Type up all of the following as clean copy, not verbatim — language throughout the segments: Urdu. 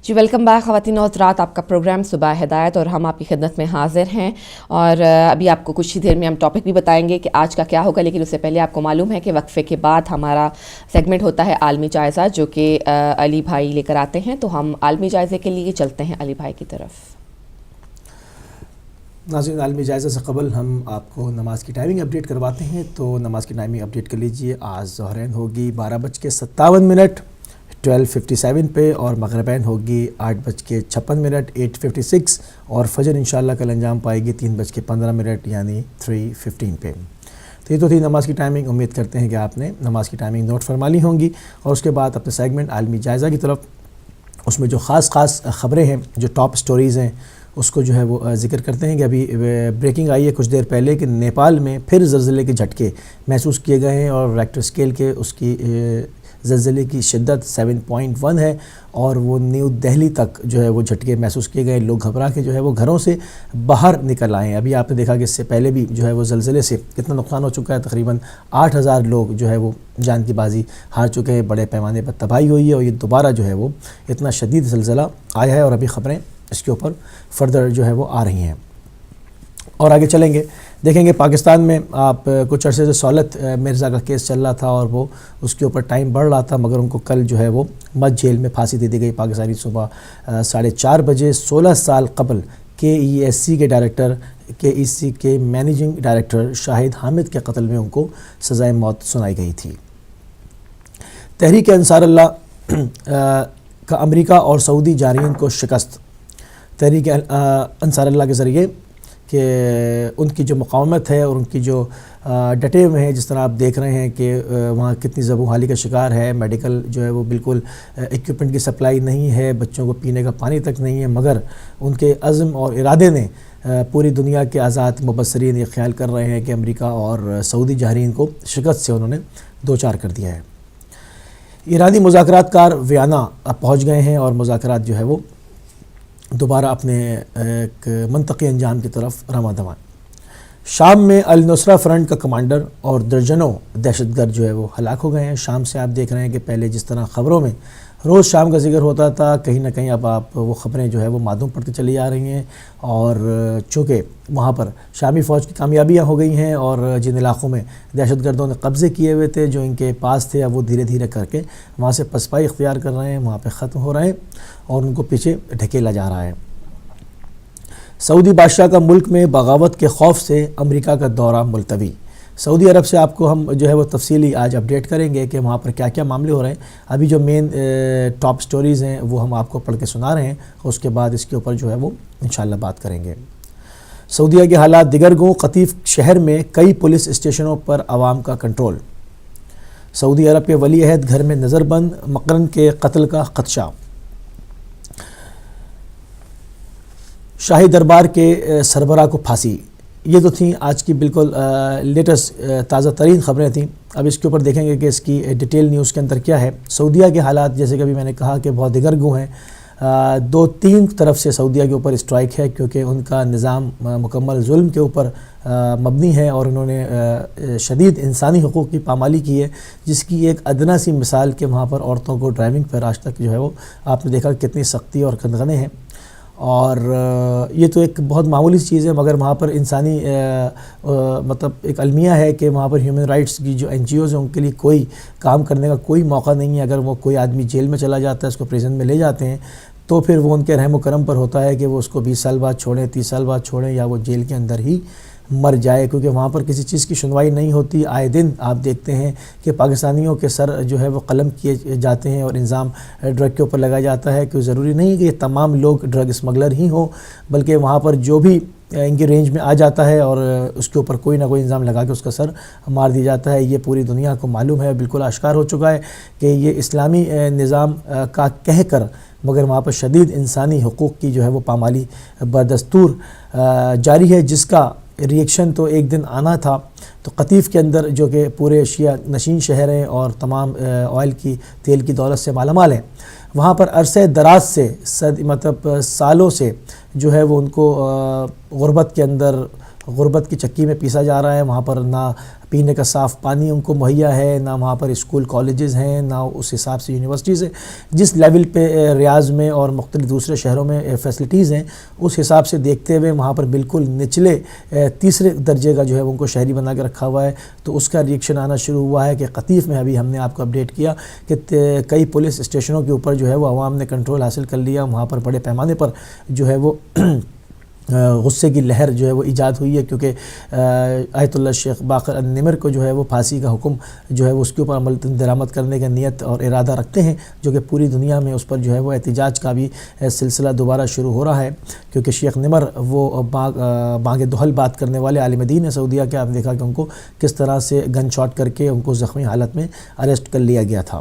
جی ویلکم بیک خواتین و حضرات، آپ کا پروگرام صبح ہدایت اور ہم آپ کی خدمت میں حاضر ہیں، اور ابھی آپ کو کچھ ہی دیر میں ہم ٹاپک بھی بتائیں گے کہ آج کا کیا ہوگا، لیکن اس سے پہلے آپ کو معلوم ہے کہ وقفے کے بعد ہمارا سیگمنٹ ہوتا ہے عالمی جائزہ، جو کہ علی بھائی لے کر آتے ہیں، تو ہم عالمی جائزے کے لیے چلتے ہیں علی بھائی کی طرف۔ ناظرین، عالمی جائزہ سے قبل ہم آپ کو نماز کی ٹائمنگ اپڈیٹ کرواتے ہیں، تو نماز کی ٹائمنگ اپڈیٹ کر لیجئے۔ آج ظہرین ہوگی 12:57 12:57 پہ، اور مغربین ہوگی 8:56 8:56، اور فجر انشاءاللہ کل انجام پائے گی 3:15 یعنی 3:15 پہ۔ تو یہ تو تھی نماز کی ٹائمنگ۔ امید کرتے ہیں کہ آپ نے نماز کی ٹائمنگ نوٹ فرما لی ہوں گی، اور اس کے بعد اپنے سیگمنٹ عالمی جائزہ کی طرف، اس میں جو خاص خبریں ہیں، جو ٹاپ سٹوریز ہیں، اس کو جو ہے وہ ذکر کرتے ہیں کہ ابھی بریکنگ آئی ہے کچھ دیر پہلے کہ نیپال میں پھر زلزلے کے جھٹکے محسوس کیے گئے ہیں، اور ریکٹر اسکیل کے اس کی زلزلے کی شدت 7.1 ہے، اور وہ نیو دہلی تک جو ہے وہ جھٹکے محسوس کیے گئے۔ لوگ گھبرا کے جو ہے وہ گھروں سے باہر نکل آئے ہیں۔ ابھی آپ نے دیکھا کہ اس سے پہلے بھی جو ہے وہ زلزلے سے کتنا نقصان ہو چکا ہے، تقریباً 8,000 لوگ جو ہے وہ جان کی بازی ہار چکے ہیں، بڑے پیمانے پر تباہی ہوئی ہے، اور یہ دوبارہ جو ہے وہ اتنا شدید زلزلہ آیا ہے، اور ابھی خبریں اس کے اوپر فردر جو ہے وہ آ رہی ہیں۔ اور آگے چلیں گے، دیکھیں گے پاکستان میں آپ کچھ عرصے سے سہولت مرزا کا کیس چل رہا تھا، اور وہ اس کے اوپر ٹائم بڑھ رہا تھا، مگر ان کو کل جو ہے وہ مت جیل میں پھانسی دے دی گئی پاکستانی صبح 4:30 بجے۔ 16 سال قبل KESC کے ڈائریکٹر KEC کے مینیجنگ ڈائریکٹر شاہد حامد کے قتل میں ان کو سزائے موت سنائی گئی تھی۔ تحریک انصار اللہ کا امریکہ اور سعودی جارحین کو شکست۔ تحریک انصار اللہ کے ذریعے کہ ان کی جو مقاومت ہے اور ان کی جو ڈٹے ہوئے ہیں، جس طرح آپ دیکھ رہے ہیں کہ وہاں کتنی زبوں حالی کا شکار ہے، میڈیکل جو ہے وہ بالکل ایکوپمنٹ کی سپلائی نہیں ہے، بچوں کو پینے کا پانی تک نہیں ہے، مگر ان کے عزم اور ارادے نے پوری دنیا کے آزاد مبصرین یہ خیال کر رہے ہیں کہ امریکہ اور سعودی جارحین کو شکست سے انہوں نے دوچار کر دیا ہے۔ ایرانی مذاکرات کار ویانا اب پہنچ گئے ہیں، اور مذاکرات جو ہے وہ دوبارہ اپنے ایک منطقی انجام کی طرف رواں دواں۔ شام میں النصرہ فرنٹ کا کمانڈر اور درجنوں دہشت گرد جو ہے وہ ہلاک ہو گئے ہیں۔ شام سے آپ دیکھ رہے ہیں کہ پہلے جس طرح خبروں میں روز شام کا ذکر ہوتا تھا، کہیں نہ کہیں اب آپ وہ خبریں جو ہے وہ معدوم پڑتی چلی آ رہی ہیں، اور چونکہ وہاں پر شامی فوج کی کامیابیاں ہو گئی ہیں، اور جن علاقوں میں دہشت گردوں نے قبضے کیے ہوئے تھے، جو ان کے پاس تھے، اب وہ دھیرے دھیرے کر کے وہاں سے پسپائی اختیار کر رہے ہیں، وہاں پہ ختم ہو رہے ہیں، اور ان کو پیچھے ڈھکیلا جا رہا ہے۔ سعودی بادشاہ کا ملک میں بغاوت کے خوف سے امریکہ کا دورہ ملتوی۔ سعودی عرب سے آپ کو ہم جو ہے وہ تفصیلی آج اپڈیٹ کریں گے کہ وہاں پر کیا کیا معاملے ہو رہے ہیں۔ ابھی جو مین ٹاپ سٹوریز ہیں وہ ہم آپ کو پڑھ کے سنا رہے ہیں، اس کے بعد اس کے اوپر جو ہے وہ انشاءاللہ بات کریں گے۔ سعودیہ کے حالات دیگرگوں، قطیف شہر میں کئی پولیس اسٹیشنوں پر عوام کا کنٹرول۔ سعودی عرب کے ولی عہد گھر میں نظر بند، مقرن کے قتل کا خدشہ۔ شاہی دربار کے سربراہ کو پھانسی۔ یہ تو تھیں آج کی بالکل لیٹسٹ تازہ ترین خبریں تھیں۔ اب اس کے اوپر دیکھیں گے کہ اس کی ڈیٹیل نیوز کے اندر کیا ہے۔ سعودیہ کے حالات جیسے کہ ابھی میں نے کہا کہ بہت دیگرگوں ہیں، 2-3 طرف سے سعودیہ کے اوپر اسٹرائک ہے، کیونکہ ان کا نظام مکمل ظلم کے اوپر مبنی ہے، اور انہوں نے شدید انسانی حقوق کی پامالی کی ہے، جس کی ایک ادنا سی مثال کہ وہاں پر عورتوں کو ڈرائیونگ پر آج تک جو ہے وہ آپ نے دیکھا کتنی سختی اور قدغنیں ہیں، اور یہ تو ایک بہت معمولی چیز ہے، مگر وہاں پر انسانی مطلب ایک المیہ ہے کہ وہاں پر ہیومن رائٹس کی جو NGOs ہیں ان کے لیے کوئی کام کرنے کا کوئی موقع نہیں ہے۔ اگر وہ کوئی آدمی جیل میں چلا جاتا ہے، اس کو پریزن میں لے جاتے ہیں، تو پھر وہ ان کے رحم و کرم پر ہوتا ہے کہ وہ اس کو 20 سال بعد چھوڑیں، 30 سال بعد چھوڑیں، یا وہ جیل کے اندر ہی مر جائے، کیونکہ وہاں پر کسی چیز کی سنوائی نہیں ہوتی۔ آئے دن آپ دیکھتے ہیں کہ پاکستانیوں کے سر جو ہے وہ قلم کیے جاتے ہیں، اور الزام ڈرگ کے اوپر لگایا جاتا ہے، کہ ضروری نہیں کہ یہ تمام لوگ ڈرگ اسمگلر ہی ہوں، بلکہ وہاں پر جو بھی ان کی رینج میں آ جاتا ہے، اور اس کے اوپر کوئی نہ کوئی الزام لگا کے اس کا سر مار دیا جاتا ہے۔ یہ پوری دنیا کو معلوم ہے، بالکل آشکار ہو چکا ہے کہ یہ اسلامی نظام کا کہہ کر، مگر وہاں پر شدید انسانی حقوق کی جو ہے وہ پامالی بدستور جاری ہے، جس کا ریئیکشن تو ایک دن آنا تھا۔ تو قطیف کے اندر جو کہ پورے شیعہ نشین شہر ہیں اور تمام آئل کی تیل کی دولت سے مالا مال ہیں، وہاں پر عرصہ دراز سے مطلب سالوں سے جو ہے وہ ان کو غربت کے اندر غربت کی چکی میں پیسا جا رہا ہے. وہاں پر نہ پینے کا صاف پانی ان کو مہیا ہے, نہ وہاں پر اسکول کالجز ہیں, نہ اس حساب سے یونیورسٹیز ہیں. جس لیول پہ ریاض میں اور مختلف دوسرے شہروں میں فیسلٹیز ہیں, اس حساب سے دیکھتے ہوئے وہاں پر بالکل نچلے تیسرے درجے کا جو ہے ان کو شہری بنا کے رکھا ہوا ہے. تو اس کا ریئیکشن آنا شروع ہوا ہے کہ قطیف میں ابھی ہم نے آپ کو اپڈیٹ کیا کہ کئی پولیس اسٹیشنوں کے اوپر جو ہے وہ عوام نے کنٹرول حاصل کر لیا. وہاں پر بڑے پیمانے پر جو ہے وہ غصے کی لہر جو ہے وہ ایجاد ہوئی ہے, کیونکہ آیت اللہ شیخ باقر النمر کو جو ہے وہ پھانسی کا حکم جو ہے وہ اس کے اوپر عمل درآمد کرنے کا نیت اور ارادہ رکھتے ہیں, جو کہ پوری دنیا میں اس پر جو ہے وہ احتجاج کا بھی سلسلہ دوبارہ شروع ہو رہا ہے. کیونکہ شیخ نمر وہ بانگ دہل بات کرنے والے عالم دین ہے سعودیہ کے. آپ نے دیکھا کہ ان کو کس طرح سے گن شاٹ کر کے ان کو زخمی حالت میں اریسٹ کر لیا گیا تھا.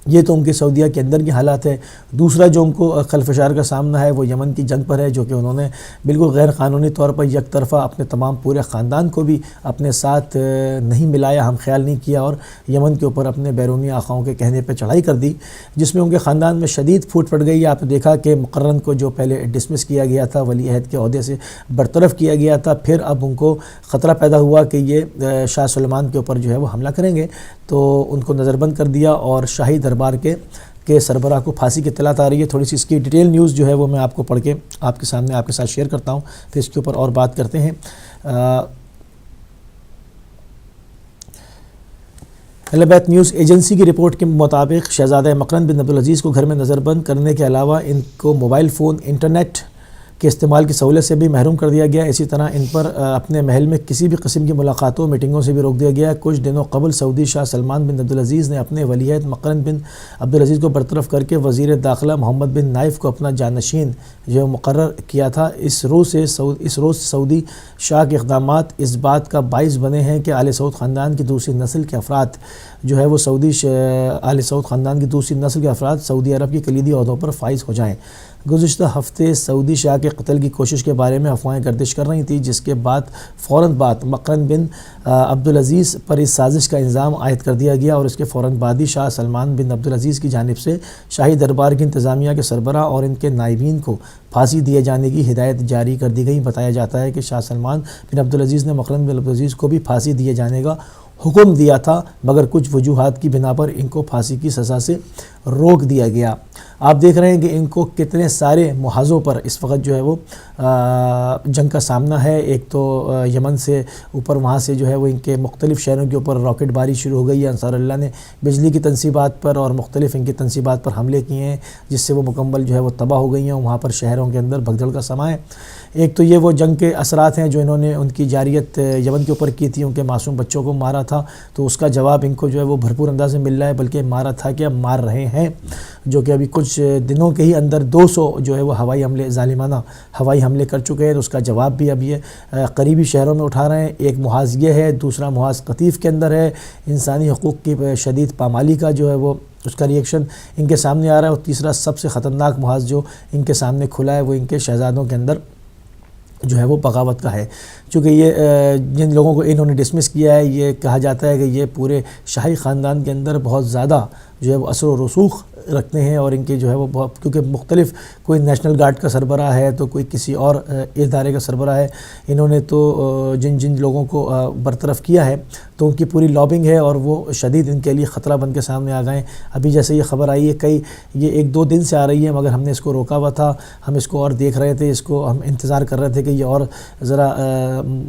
یہ تو ان کے سعودیہ کے اندر کی حالات ہے. دوسرا جو ان کو خلفشار کا سامنا ہے وہ یمن کی جنگ پر ہے, جو کہ انہوں نے بالکل غیر قانونی طور پر یک طرفہ اپنے تمام پورے خاندان کو بھی اپنے ساتھ نہیں ملایا, ہم خیال نہیں کیا, اور یمن کے اوپر اپنے بیرونی آقاؤں کے کہنے پہ چڑھائی کر دی, جس میں ان کے خاندان میں شدید پھوٹ پڑ گئی. آپ نے دیکھا کہ مقرن کو جو پہلے ڈسمس کیا گیا تھا, ولی عہد کے عہدے سے برطرف کیا گیا تھا, پھر اب ان کو خطرہ پیدا ہوا کہ یہ شاہ سلمان کے اوپر جو ہے وہ حملہ کریں گے, تو ان کو نظر بند کر دیا اور شاہی دربار کے سربراہ کو پھانسی کی اطلاع آ رہی ہے. تھوڑی سی اس کی ڈیٹیل نیوز جو ہے وہ میں آپ کو پڑھ کے آپ کے سامنے آپ کے ساتھ شیئر کرتا ہوں, پھر اس کے اوپر اور بات کرتے ہیں. البیت نیوز ایجنسی کی رپورٹ کے مطابق شہزادہ مقرن بن عبدالعزیز کو گھر میں نظر بند کرنے کے علاوہ ان کو موبائل فون, انٹرنیٹ کے استعمال کی سہولت سے بھی محروم کر دیا گیا. اسی طرح ان پر اپنے محل میں کسی بھی قسم کی ملاقاتوں میٹنگوں سے بھی روک دیا گیا. کچھ دنوں قبل سعودی شاہ سلمان بن عبدالعزیز نے اپنے ولی عہد مقرن بن عبدالعزیز کو برطرف کر کے وزیر داخلہ محمد بن نائف کو اپنا جانشین جو مقرر کیا تھا. اس روز سے سعودی شاہ کے اقدامات اس بات کا باعث بنے ہیں کہ آل سعود خاندان کی دوسری نسل کے افراد جو ہے وہ آل سعود خاندان کی دوسری نسل کے افراد سعودی عرب کی کلیدی عہدوں پر فائز ہو جائیں. گزشتہ ہفتے سعودی شاہ کے قتل کی کوشش کے بارے میں افواہیں گردش کر رہی تھیں, جس کے بعد فوراً بعد مقرن بن عبدالعزیز پر اس سازش کا الزام عائد کر دیا گیا, اور اس کے فوراً بعد ہی شاہ سلمان بن عبدالعزیز کی جانب سے شاہی دربار کی انتظامیہ کے سربراہ اور ان کے نائبین کو پھانسی دیے جانے کی ہدایت جاری کر دی گئی. بتایا جاتا ہے کہ شاہ سلمان بن عبدالعزیز نے مقرن بن عبدالعزیز کو بھی پھانسی دیے جانے کا حکم دیا تھا, مگر کچھ وجوہات کی بنا پر ان کو پھانسی کی سزا سے روک دیا گیا. آپ دیکھ رہے ہیں کہ ان کو کتنے سارے محاذوں پر اس وقت جو ہے وہ جنگ کا سامنا ہے. ایک تو یمن سے اوپر, وہاں سے جو ہے وہ ان کے مختلف شہروں کے اوپر راکٹ باری شروع ہو گئی ہے. انصار اللہ نے بجلی کی تنصیبات پر اور مختلف ان کی تنصیبات پر حملے کیے ہیں, جس سے وہ مکمل جو ہے وہ تباہ ہو گئی ہیں. وہاں پر شہروں کے اندر بھگدڑ کا سما ہے. ایک تو یہ وہ جنگ کے اثرات ہیں جو انہوں نے ان کی جاریت یمن کے اوپر کی تھی, ان کے معصوم بچوں کو مارا تھا, تو اس کا جواب ان کو جو ہے وہ بھرپور انداز میں مل رہا ہے. بلکہ مارا تھا کہ مار رہے ہیں, جو کہ ابھی کچھ دنوں کے ہی اندر 200 جو ہے وہ ہوائی حملے, ظالمانہ ہوائی حملے کر چکے ہیں. تو اس کا جواب بھی اب یہ قریبی شہروں میں اٹھا رہے ہیں. ایک محاذ یہ ہے, دوسرا محاذ قطیف کے اندر ہے, انسانی حقوق کی شدید پامالی کا جو ہے وہ اس کا ریئیکشن ان کے سامنے آ رہا ہے. اور تیسرا سب سے خطرناک محاذ جو ان کے سامنے کھلا ہے وہ ان کے شہزادوں کے اندر جو ہے وہ بغاوت کا ہے. چونکہ یہ جن لوگوں کو انہوں نے ڈسمس کیا ہے, یہ کہا جاتا ہے کہ یہ پورے شاہی خاندان کے اندر بہت زیادہ جو ہے وہ اثر و رسوخ رکھتے ہیں, اور ان کے جو ہے وہ بہت, کیونکہ مختلف کوئی نیشنل گارڈ کا سربراہ ہے تو کوئی کسی اور ادارے کا سربراہ ہے. انہوں نے تو جن لوگوں کو برطرف کیا ہے تو ان کی پوری لابنگ ہے, اور وہ شدید ان کے لیے خطرہ بن کے سامنے آ گئے. ابھی جیسے یہ خبر آئی ہے, یہ 1-2 دن سے آ رہی ہے, مگر ہم نے اس کو روکا ہوا تھا. ہم اس کو اور دیکھ رہے تھے, اس کو ہم انتظار کر رہے تھے کہ یہ اور ذرا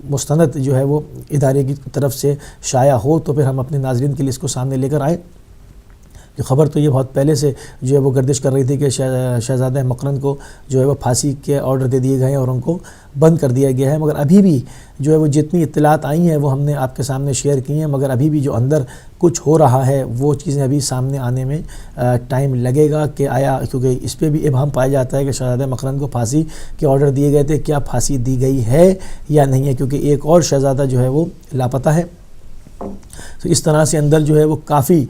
مستند جو ہے وہ ادارے کی طرف سے شائع ہو, تو پھر ہم اپنے ناظرین کے لیے اس کو سامنے لے کر آئیں. یہ خبر تو یہ بہت پہلے سے جو ہے وہ گردش کر رہی تھی کہ شہزادہ مقرن کو جو ہے وہ پھانسی کے آرڈر دے دیے گئے ہیں اور ان کو بند کر دیا گیا ہے. مگر ابھی بھی جو ہے وہ جتنی اطلاعات آئی ہیں وہ ہم نے آپ کے سامنے شیئر کی ہیں, مگر ابھی بھی جو اندر کچھ ہو رہا ہے وہ چیزیں ابھی سامنے آنے میں ٹائم لگے گا کہ آیا, کیونکہ اس پہ بھی ابہام پایا جاتا ہے کہ شہزادہ مقرن کو پھانسی کے آرڈر دیے گئے تھے, کیا پھانسی دی گئی ہے یا نہیں ہے, کیونکہ ایک اور شہزادہ جو ہے وہ لاپتہ ہے. تو اس طرح سے اندر جو ہے وہ کافی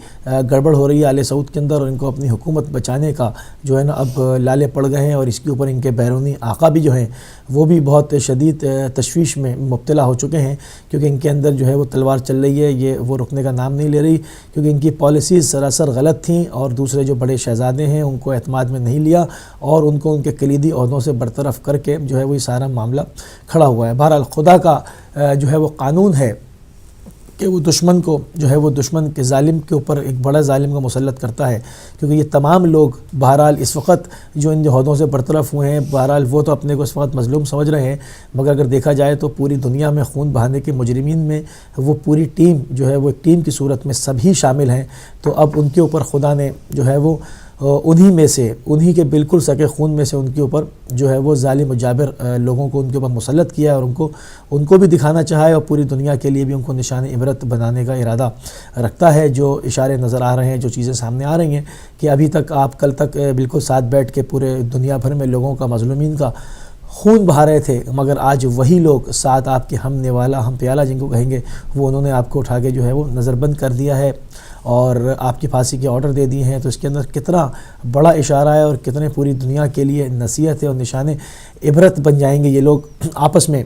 گڑبڑ ہو رہی ہے آل سعود کے اندر، اور ان کو اپنی حکومت بچانے کا جو ہے نا اب لالے پڑ گئے ہیں، اور اس کے اوپر ان کے بیرونی آقا بھی جو ہیں وہ بھی بہت شدید تشویش میں مبتلا ہو چکے ہیں، کیونکہ ان کے اندر جو ہے وہ تلوار چل رہی ہے، یہ وہ رکنے کا نام نہیں لے رہی، کیونکہ ان کی پالیسیز سراسر غلط تھیں، اور دوسرے جو بڑے شہزادے ہیں ان کو اعتماد میں نہیں لیا، اور ان کو ان کے کلیدی عہدوں سے برطرف کر کے جو ہے وہ یہ سارا معاملہ کھڑا ہوا ہے۔ بہرحال خدا کا جو ہے وہ قانون ہے کہ وہ دشمن کو جو ہے وہ دشمن کے ظالم کے اوپر ایک بڑا ظالم کو مسلط کرتا ہے، کیونکہ یہ تمام لوگ بہرحال اس وقت جو ان عہدوں سے برطرف ہوئے ہیں، بہرحال وہ تو اپنے کو اس وقت مظلوم سمجھ رہے ہیں، مگر اگر دیکھا جائے تو پوری دنیا میں خون بہانے کے مجرمین میں وہ پوری ٹیم جو ہے وہ ایک ٹیم کی صورت میں سبھی شامل ہیں، تو اب ان کے اوپر خدا نے جو ہے وہ انہی کے بالکل سکے خون میں سے ان کے اوپر جو ہے وہ ظالم و جابر لوگوں کو ان کے اوپر مسلط کیا ہے، اور ان کو بھی دکھانا چاہا ہے، اور پوری دنیا کے لیے بھی ان کو نشان عبرت بنانے کا ارادہ رکھتا ہے۔ جو اشارے نظر آ رہے ہیں، جو چیزیں سامنے آ رہی ہیں کہ ابھی تک آپ کل تک بالکل ساتھ بیٹھ کے پورے دنیا بھر میں لوگوں کا، مظلومین کا خون بہا رہے تھے، مگر آج وہی لوگ ساتھ آپ کے ہم نوالا، ہم پیالہ جن کو کہیں گے، وہ انہوں نے آپ کو اٹھا کے جو ہے وہ نظر بند کر دیا ہے اور آپ کی پھانسی کے آرڈر دے دیے ہیں۔ تو اس کے اندر کتنا بڑا اشارہ ہے، اور کتنے پوری دنیا کے لیے نصیحت ہے اور نشان عبرت بن جائیں گے یہ لوگ آپس میں،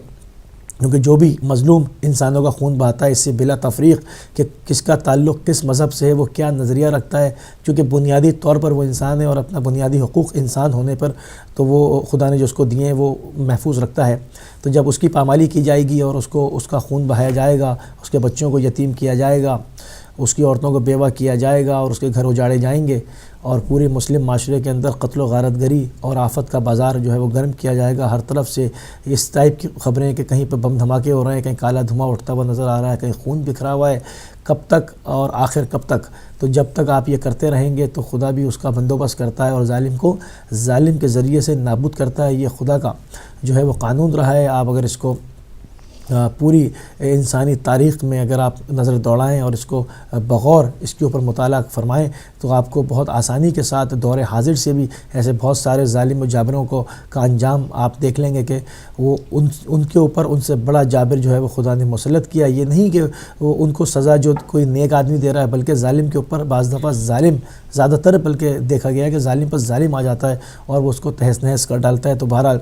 کیونکہ جو بھی مظلوم انسانوں کا خون بہاتا ہے اس سے بلا تفریق کہ کس کا تعلق کس مذہب سے ہے، وہ کیا نظریہ رکھتا ہے، کیونکہ بنیادی طور پر وہ انسان ہے، اور اپنا بنیادی حقوق انسان ہونے پر تو وہ خدا نے جو اس کو دیے ہیں وہ محفوظ رکھتا ہے۔ تو جب اس کی پامالی کی جائے گی اور اس کا خون بہایا جائے گا، اس کے بچوں کو یتیم کیا جائے گا، اس کی عورتوں کو بیوہ کیا جائے گا، اور اس کے گھر اجاڑے جائیں گے، اور پورے مسلم معاشرے کے اندر قتل و غارت گری اور آفت کا بازار جو ہے وہ گرم کیا جائے گا۔ ہر طرف سے اس ٹائپ کی خبریں کہ کہیں پہ بم دھماکے ہو رہے ہیں، کہیں کالا دھواں اٹھتا ہوا نظر آ رہا ہے، کہیں خون بکھرا ہوا ہے، کب تک اور آخر کب تک؟ تو جب تک آپ یہ کرتے رہیں گے تو خدا بھی اس کا بندوبست کرتا ہے، اور ظالم کو ظالم کے ذریعے سے نابود کرتا ہے۔ یہ خدا کا جو ہے وہ قانون رہا ہے۔ آپ اگر اس کو پوری انسانی تاریخ میں اگر آپ نظر دوڑائیں اور اس کو بغور اس کے اوپر مطالعہ فرمائیں تو آپ کو بہت آسانی کے ساتھ دور حاضر سے بھی ایسے بہت سارے ظالم و جابروں کا انجام آپ دیکھ لیں گے کہ وہ ان کے اوپر ان سے بڑا جابر جو ہے وہ خدا نے مسلط کیا۔ یہ نہیں کہ وہ ان کو سزا جو کوئی نیک آدمی دے رہا ہے، بلکہ ظالم کے اوپر بعض دفعہ ظالم زیادہ تر بلکہ دیکھا گیا ہے کہ ظالم پر ظالم آ جاتا ہے اور وہ اس کو تہس نہس کر ڈالتا ہے۔ تو بہرحال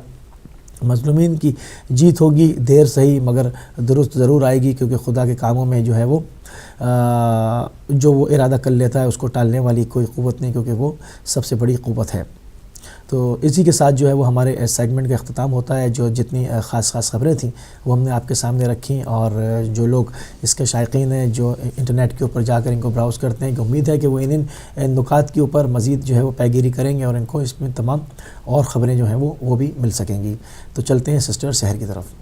مظلومین کی جیت ہوگی، دیر صحیح مگر درست ضرور آئے گی، کیونکہ خدا کے کاموں میں جو ہے وہ جو وہ ارادہ کر لیتا ہے اس کو ٹالنے والی کوئی قوت نہیں، کیونکہ وہ سب سے بڑی قوت ہے۔ تو اسی کے ساتھ جو ہے وہ ہمارے سیگمنٹ کا اختتام ہوتا ہے۔ جو جتنی خاص خبریں تھیں وہ ہم نے آپ کے سامنے رکھیں، اور جو لوگ اس کے شائقین ہیں جو انٹرنیٹ کے اوپر جا کر ان کو براؤز کرتے ہیں، کہ امید ہے کہ وہ ان نکات کے اوپر مزید جو ہے وہ پیگیری کریں گے، اور ان کو اس میں تمام اور خبریں جو ہیں وہ بھی مل سکیں گی۔ تو چلتے ہیں سسٹر سحر کی طرف۔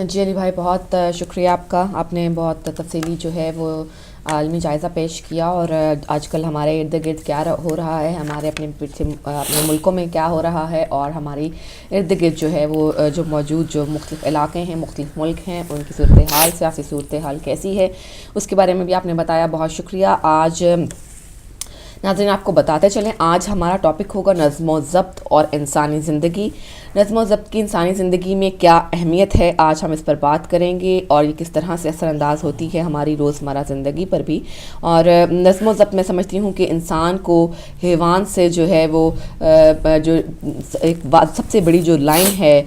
جی علی بھائی، بہت شکریہ آپ کا، آپ نے بہت تفصیلی جو ہے وہ عالمی جائزہ پیش کیا، اور آج کل ہمارے ارد گرد کیا ہو رہا ہے، ہمارے اپنے ملکوں میں کیا ہو رہا ہے، اور ہماری ارد گرد جو ہے وہ جو موجود جو مختلف علاقے ہیں، مختلف ملک ہیں، ان کی صورتحال، سیاسی صورتحال کیسی ہے، اس کے بارے میں بھی آپ نے بتایا۔ بہت شکریہ۔ آج ناظرین آپ کو بتاتے چلیں، آج ہمارا ٹاپک ہوگا نظم و ضبط اور انسانی زندگی۔ نظم و ضبط کی انسانی زندگی میں کیا اہمیت ہے، آج ہم اس پر بات کریں گے، اور یہ کس طرح سے اثر انداز ہوتی ہے ہماری روزمرہ زندگی پر بھی۔ اور نظم و ضبط میں سمجھتی ہوں کہ انسان کو حیوان سے جو ہے وہ جو ایک سب سے بڑی جو لائن ہے،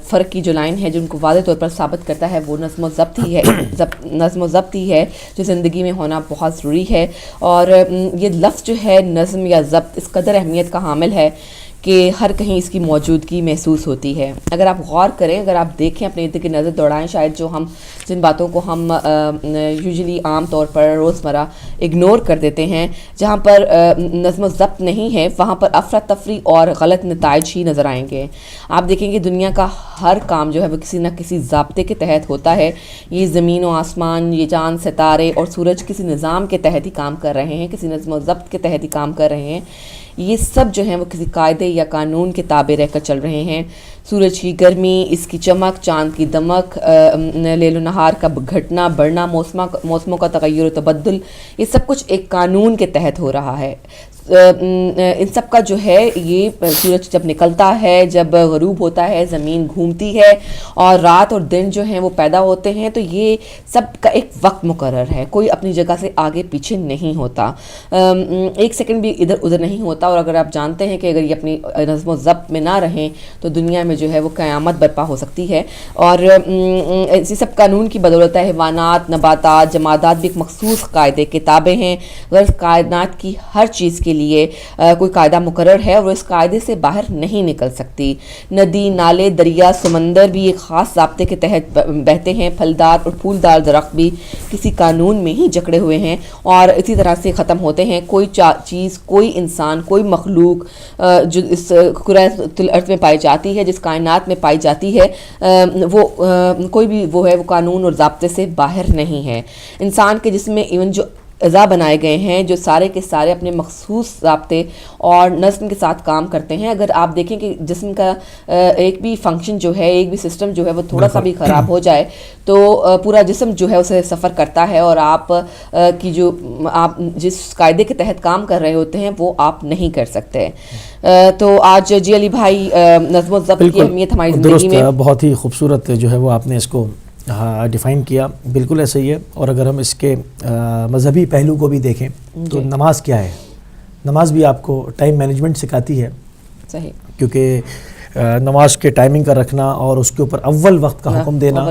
فرق کی جو لائن ہے جو ان کو واضح طور پر ثابت کرتا ہے، وہ نظم و ضبط ہی ہے۔ نظم و ضبط ہی ہے جو زندگی میں ہونا بہت ضروری ہے۔ اور یہ لفظ جو ہے نظم یا ضبط اس قدر اہمیت کا حامل ہے کہ ہر کہیں اس کی موجودگی محسوس ہوتی ہے۔ اگر آپ غور کریں، اگر آپ دیکھیں، اپنے ارد گرد نظر دوڑائیں، شاید جو ہم جن باتوں کو ہم یوزلی عام طور پر روزمرہ اگنور کر دیتے ہیں، جہاں پر نظم و ضبط نہیں ہے، وہاں پر افراتفری اور غلط نتائج ہی نظر آئیں گے۔ آپ دیکھیں گے دنیا کا ہر کام جو ہے وہ کسی نہ کسی ضابطے کے تحت ہوتا ہے۔ یہ زمین و آسمان، یہ چاند، ستارے اور سورج کسی نظام کے تحت ہی کام کر رہے ہیں، کسی نظم و ضبط کے تحت ہی کام کر رہے ہیں۔ یہ سب جو ہیں وہ کسی قاعدے یا قانون کے تابع رہ کر چل رہے ہیں۔ سورج کی گرمی، اس کی چمک، چاند کی دمک، لیل و نہار کا گھٹنا بڑھنا، موسموں کا تغیر و تبدل، یہ سب کچھ ایک قانون کے تحت ہو رہا ہے۔ ان سب کا جو ہے یہ سورج جب نکلتا ہے، جب غروب ہوتا ہے، زمین گھومتی ہے اور رات اور دن جو ہیں وہ پیدا ہوتے ہیں، تو یہ سب کا ایک وقت مقرر ہے، کوئی اپنی جگہ سے آگے پیچھے نہیں ہوتا، ایک سیکنڈ بھی ادھر ادھر نہیں ہوتا. اور اگر آپ جانتے ہیں کہ اگر یہ اپنی نظم و ضبط میں نہ رہیں تو دنیا میں جو ہے وہ قیامت برپا ہو سکتی ہے. اور اسی سب قانون کی بدولت ہے حیوانات، نباتات، جمادات بھی ایک مخصوص قاعدے کتابیں ہیں. اگر کائنات کی ہر چیز کے لیے کوئی قاعدہ مقرر ہے اور وہ اس قاعدے سے باہر نہیں نکل سکتی. ندی، نالے، دریا، سمندر بھی ایک خاص ضابطے کے تحت بہتے ہیں. پھلدار اور پھولدار درخت بھی کسی قانون میں ہی جکڑے ہوئے ہیں اور اسی طرح سے ختم ہوتے ہیں. کوئی چیز، کوئی انسان، کوئی مخلوق جو اس کرۂ الارض میں پائی جاتی ہے، جس کائنات میں پائی جاتی ہے، وہ کوئی بھی وہ ہے وہ قانون اور ضابطے سے باہر نہیں ہے. انسان کے جسم میں ایون جو اعضاء بنائے گئے ہیں، جو سارے کے سارے اپنے مخصوص ضابطے اور نظم کے ساتھ کام کرتے ہیں. اگر آپ دیکھیں کہ جسم کا ایک بھی فنکشن جو ہے، ایک بھی سسٹم جو ہے وہ تھوڑا سا بھی خراب ہو جائے تو پورا جسم جو ہے اسے سفر کرتا ہے اور آپ کی جو آپ جس قاعدے کے تحت کام کر رہے ہوتے ہیں وہ آپ نہیں کر سکتے. تو آج جی علی بھائی نظم و ضبط کی اہمیت ہماری زندگی میں بہت ہی خوبصورت جو ہے وہ آپ نے اس کو ڈیفائن کیا. بالکل ایسا ہی ہے. اور اگر ہم اس کے مذہبی پہلو کو بھی دیکھیں تو نماز کیا ہے؟ نماز بھی آپ کو ٹائم مینجمنٹ سکھاتی ہے. صحیح. کیونکہ نماز کے ٹائمنگ کا رکھنا اور اس کے اوپر اول وقت کا حکم دینا،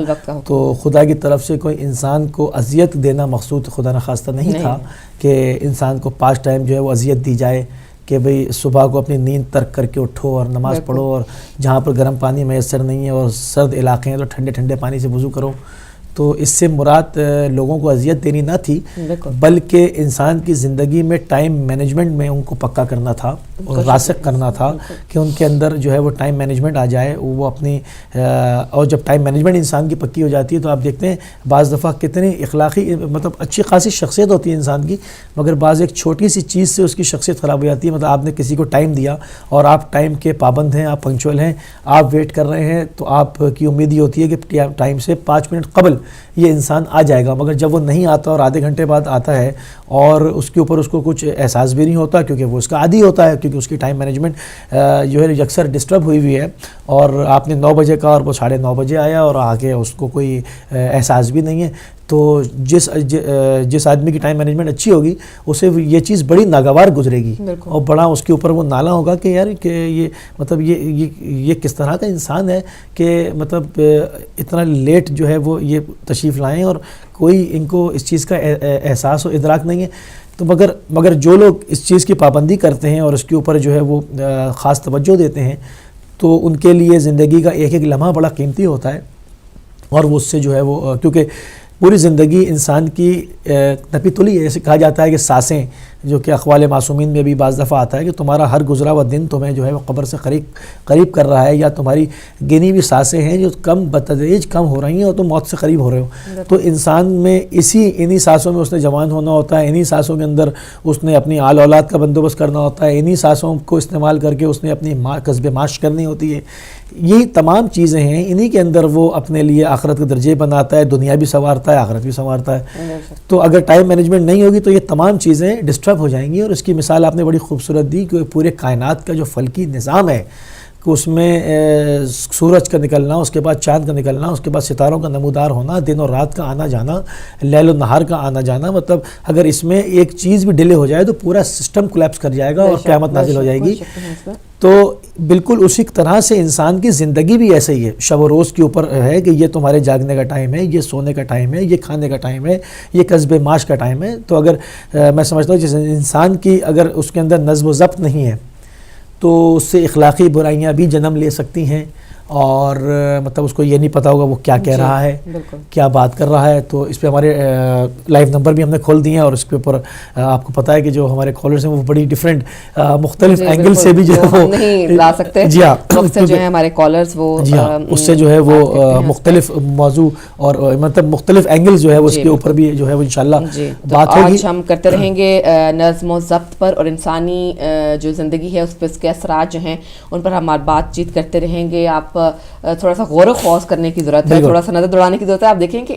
تو خدا کی طرف سے کوئی انسان کو اذیت دینا مقصود خدا نخواستہ نہیں تھا کہ انسان کو 5 ٹائم جو ہے وہ اذیت دی جائے کہ بھئی صبح کو اپنی نیند ترک کر کے اٹھو اور نماز پڑھو، اور جہاں پر گرم پانی میسر نہیں ہے اور سرد علاقے ہیں تو ٹھنڈے ٹھنڈے پانی سے وضو کرو. تو اس سے مراد لوگوں کو اذیت دینی نہ تھی، بلکہ انسان کی زندگی میں ٹائم مینجمنٹ میں ان کو پکا کرنا تھا اور راسخ کرنا تھا کہ ان کے اندر جو ہے وہ ٹائم مینجمنٹ آ جائے. وہ اپنی اور جب ٹائم مینجمنٹ انسان کی پکی ہو جاتی ہے تو آپ دیکھتے ہیں بعض دفعہ کتنی اخلاقی مطلب اچھی خاصی شخصیت ہوتی ہے انسان کی، مگر بعض ایک چھوٹی سی چیز سے اس کی شخصیت خراب ہو جاتی ہے. مطلب آپ نے کسی کو ٹائم دیا اور آپ ٹائم کے پابند ہیں، آپ پنکچوئل ہیں، آپ ویٹ کر رہے ہیں، تو آپ کی امید یہ ہوتی ہے کہ ٹائم سے 5 منٹ قبل یہ انسان آ جائے گا. مگر جب وہ نہیں آتا اور آدھے گھنٹے بعد آتا ہے اور اس کے اوپر اس کو کچھ احساس بھی نہیں ہوتا، کیونکہ وہ اس کا عادی ہوتا ہے، کیونکہ اس کی ٹائم مینجمنٹ جو ہے اکثر ڈسٹرب ہوئی ہے، اور آپ نے 9 بجے کا اور وہ 9:30 بجے آیا اور آگے اس کو کوئی احساس بھی نہیں ہے. تو جس آدمی کی ٹائم مینجمنٹ اچھی ہوگی اسے یہ چیز بڑی ناگوار گزرے گی اور بڑا اس کے اوپر وہ نالا ہوگا کہ یار کہ یہ مطلب یہ کس طرح کا انسان ہے کہ مطلب اتنا لیٹ جو ہے وہ یہ تشریف لائیں اور کوئی ان کو اس چیز کا احساس و ادراک نہیں ہے. تو مگر جو لوگ اس چیز کی پابندی کرتے ہیں اور اس کے اوپر جو ہے وہ خاص توجہ دیتے ہیں تو ان کے لیے زندگی کا ایک ایک لمحہ بڑا قیمتی ہوتا ہے. اور وہ اس سے جو ہے وہ کیونکہ پوری زندگی انسان کی نپی تلی ہے. ایسے کہا جاتا ہے کہ سانسیں، جو کہ اقوال معصومین میں بھی بعض دفعہ آتا ہے کہ تمہارا ہر گزرا ہوا دن تمہیں جو ہے وہ قبر سے قریب کر رہا ہے، یا تمہاری گنی ہوئی سانسیں ہیں جو بتدریج کم ہو رہی ہیں اور تم موت سے قریب ہو رہے ہو. تو انسان میں انہی سانسوں میں اس نے جوان ہونا ہوتا ہے، انہی سانسوں کے اندر اس نے اپنی آل اولاد کا بندوبست کرنا ہوتا ہے، انہی سانسوں کو استعمال کر کے اس نے اپنی کسب معاش کرنی ہوتی ہے. یہی تمام چیزیں ہیں، انہی کے اندر وہ اپنے لیے آخرت کے درجے بناتا ہے، دنیا بھی سنوارتا ہے، آخرت بھی سنوارتا ہے. تو اگر ٹائم مینجمنٹ نہیں ہوگی تو یہ تمام چیزیں ڈسٹرب ہو جائیں گی. اور اس کی مثال آپ نے بڑی خوبصورت دی کہ پورے کائنات کا جو فلکی نظام ہے کہ اس میں سورج کا نکلنا، اس کے بعد چاند کا نکلنا، اس کے بعد ستاروں کا نمودار ہونا، دن اور رات کا آنا جانا، لیل و نہار کا آنا جانا، مطلب اگر اس میں ایک چیز بھی ڈیلے ہو جائے تو پورا سسٹم کولیپس کر جائے گا اور قیامت نازل ہو جائے گی. تو بالکل اسی طرح سے انسان کی زندگی بھی ایسے ہی ہے. شب و روز کے اوپر ہے کہ یہ تمہارے جاگنے کا ٹائم ہے، یہ سونے کا ٹائم ہے، یہ کھانے کا ٹائم ہے، یہ کسب معاش کا ٹائم ہے. تو اگر میں سمجھتا ہوں جس انسان کی اگر اس کے اندر نظم و ضبط نہیں ہے تو اس سے اخلاقی برائیاں بھی جنم لے سکتی ہیں، اور مطلب اس کو یہ نہیں پتا ہوگا وہ کیا کہہ رہا ہے، کیا بات کر رہا ہے. تو اس پہ ہمارے لائیو نمبر بھی ہم نے کھول دیے ہیں، اور اس کے اوپر آپ کو پتہ ہے کہ جو ہمارے کالرز ہیں وہ بڑی ڈیفرنٹ مختلف اینگل سے بھی جو ہے وہ نہیں لا سکتے. جی ہاں، جو ہیں ہمارے کالرز وہ جی ہاں اس سے جو ہے وہ مختلف موضوع اور مطلب مختلف اینگل جو ہے وہ اس کے اوپر بھی جو ہے وہ انشاءاللہ بات ہوگی. آج ہم کرتے رہیں گے نظم و ضبط پر اور انسانی جو زندگی ہے اس پہ اس کے اثرات جو ہیں ان پر ہم بات چیت کرتے رہیں گے. آپ تھوڑا سا غور و خوض کرنے کی ضرورت ہے، تھوڑا سا نظر دوڑانے کی ضرورت ہے. آپ دیکھیں کہ